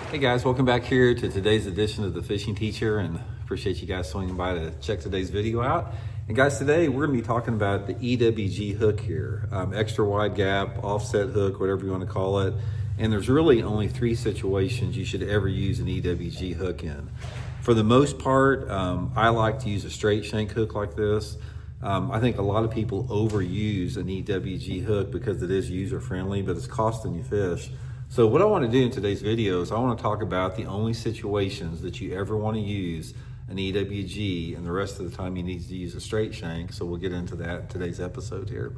Hey guys, welcome back here to today's edition of The Fishing Teacher, and appreciate you guys swinging by to check today's video out. And guys, today we're going to be talking about the EWG hook here, extra wide gap, offset hook, whatever you want to call it. And there's really only three situations you should ever use an EWG hook in. For the most part, I like to use a straight shank hook like this. I think a lot of people overuse an EWG hook because it is user friendly, but it's costing you fish. So what I want to do in today's video is I want to talk about the only situations that you ever want to use an EWG, and the rest of the time you need to use a straight shank. So we'll get into that in today's episode here.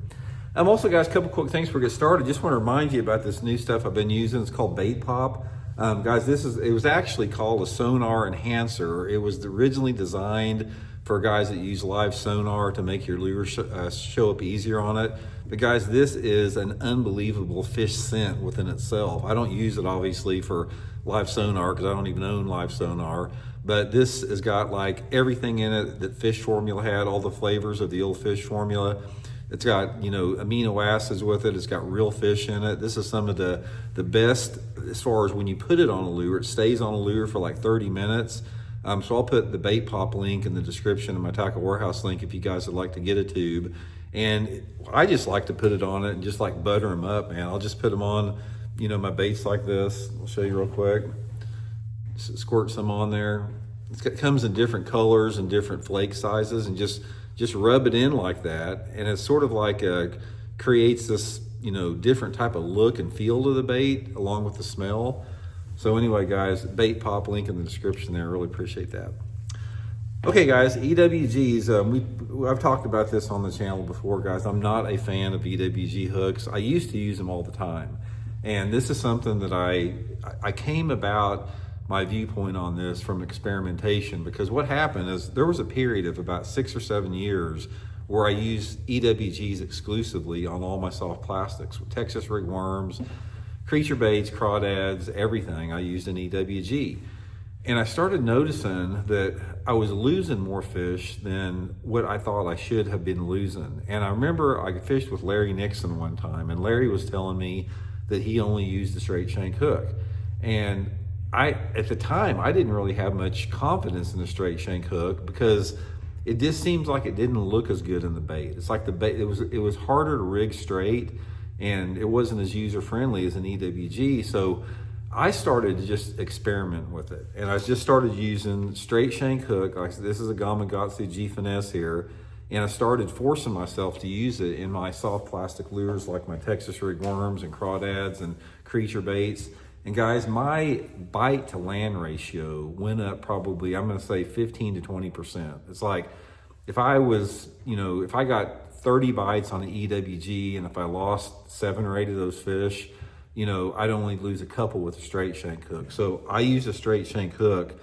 Also guys, a couple quick things before we get started. Just want to remind you about this new stuff I've been using. It's called Bait Pop. Guys, it was actually called a sonar enhancer. It was originally designed for guys that use live sonar to make your lure show up easier on it. But guys, this is an unbelievable fish scent within itself. I don't use it obviously for live sonar because I don't even own live sonar, but this has got like everything in it that fish formula had, all the flavors of the old fish formula. It's got, amino acids with it. It's got real fish in it. This is some of the best as far as when you put it on a lure. It stays on a lure for like 30 minutes. So I'll put the Bait Pop link in the description and my Tackle Warehouse link if you guys would like to get a tube. And I just like to put it on it and just like butter them up, man. I'll just put them on, my baits like this. I'll show you real quick. Squirt some on there. It comes in different colors and different flake sizes, and just rub it in like that. And it's sort of like creates this, different type of look and feel to the bait along with the smell. So anyway, guys, Bait Pop link in the description there. I really appreciate that. Okay, guys, EWGs, I've talked about this on the channel before, guys. I'm not a fan of EWG hooks. I used to use them all the time. And this is something that I came about my viewpoint on this from experimentation, because what happened is there was a period of about 6 or 7 years where I used EWGs exclusively on all my soft plastics, Texas rig worms, creature baits, crawdads, everything. I used an EWG. And I started noticing that I was losing more fish than what I thought I should have been losing. And I remember I fished with Larry Nixon one time, and Larry was telling me that he only used a straight shank hook. And at the time, I didn't really have much confidence in the straight shank hook because it just seems like it didn't look as good in the bait. It's like the bait, it was harder to rig straight, and it wasn't as user-friendly as an EWG. So I started to just experiment with it. And I just started using straight shank hook. Like this is a Gamakatsu G Finesse here. And I started forcing myself to use it in my soft plastic lures like my Texas rig worms and crawdads and creature baits. And guys, my bite to land ratio went up probably, I'm gonna say 15 to 20%. It's like, if I was, if I got 30 bites on an EWG, and if I lost 7 or 8 of those fish, I'd only lose a couple with a straight shank hook. So I use a straight shank hook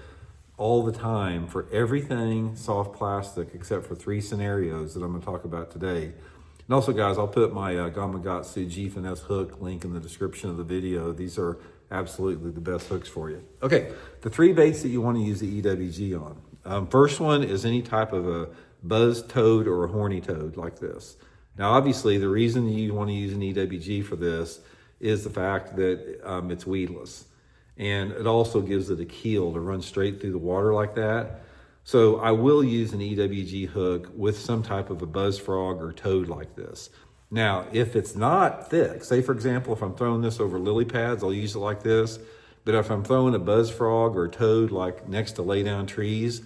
all the time for everything soft plastic except for 3 scenarios that I'm gonna talk about today. And also guys, I'll put my Gamakatsu G Finesse hook link in the description of the video. These are absolutely the best hooks for you. Okay, the 3 baits that you wanna use the EWG on. First one is any type of a buzz toad or a horny toad like this. Now obviously the reason you wanna use an EWG for this is the fact that it's weedless. And it also gives it a keel to run straight through the water like that. So I will use an EWG hook with some type of a buzz frog or toad like this. Now, if it's not thick, say for example, if I'm throwing this over lily pads, I'll use it like this. But if I'm throwing a buzz frog or a toad like next to lay down trees,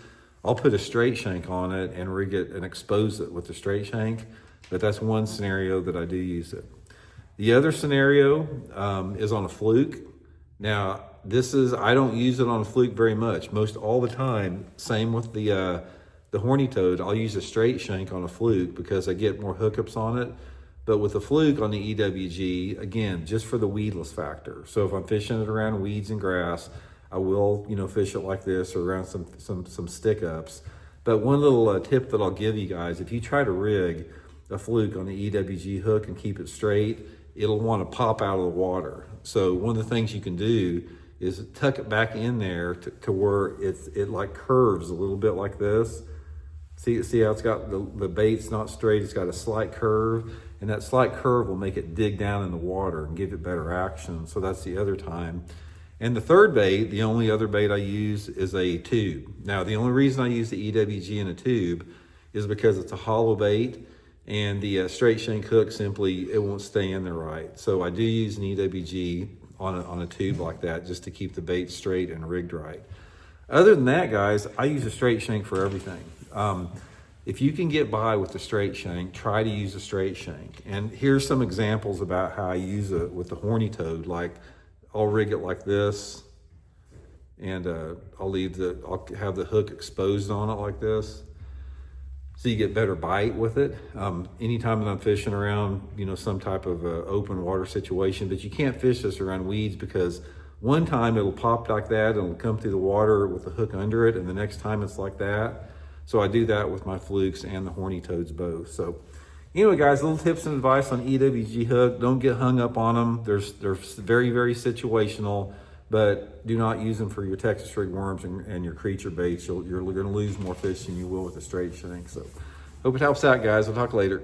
I'll put a straight shank on it and rig it and expose it with the straight shank. But that's one scenario that I do use it. The other scenario is on a fluke. Now, I don't use it on a fluke very much. Most all the time, same with the horny toad, I'll use a straight shank on a fluke because I get more hookups on it. But with the fluke on the EWG, again, just for the weedless factor. So if I'm fishing it around weeds and grass, I will, fish it like this or around some stick ups. But one little tip that I'll give you guys, if you try to rig a fluke on the EWG hook and keep it straight, it'll want to pop out of the water. So one of the things you can do is tuck it back in there to where it like curves a little bit like this. See how it's got the bait's not straight, it's got a slight curve, and that slight curve will make it dig down in the water and give it better action. So that's the other time. And the third bait, the only other bait I use is a tube. Now, the only reason I use the EWG in a tube is because it's a hollow bait, and the straight shank hook simply, it won't stay in there right. So I do use an EWG on a tube like that just to keep the bait straight and rigged right. Other than that, guys, I use a straight shank for everything. If you can get by with the straight shank, try to use a straight shank. And here's some examples about how I use it with the horny toad. Like, I'll rig it like this, and I'll have the hook exposed on it like this, so you get better bite with it. Anytime that I'm fishing around, some type of open water situation, but you can't fish this around weeds, because one time it'll pop like that and it'll come through the water with the hook under it, and the next time it's like that. So I do that with my flukes and the horny toads both. So anyway, guys, little tips and advice on EWG hook. Don't get hung up on them. They're very, very situational, but do not use them for your Texas rig worms and your creature baits. You're going to lose more fish than you will with a straight shank. So hope it helps out, guys. We'll talk later.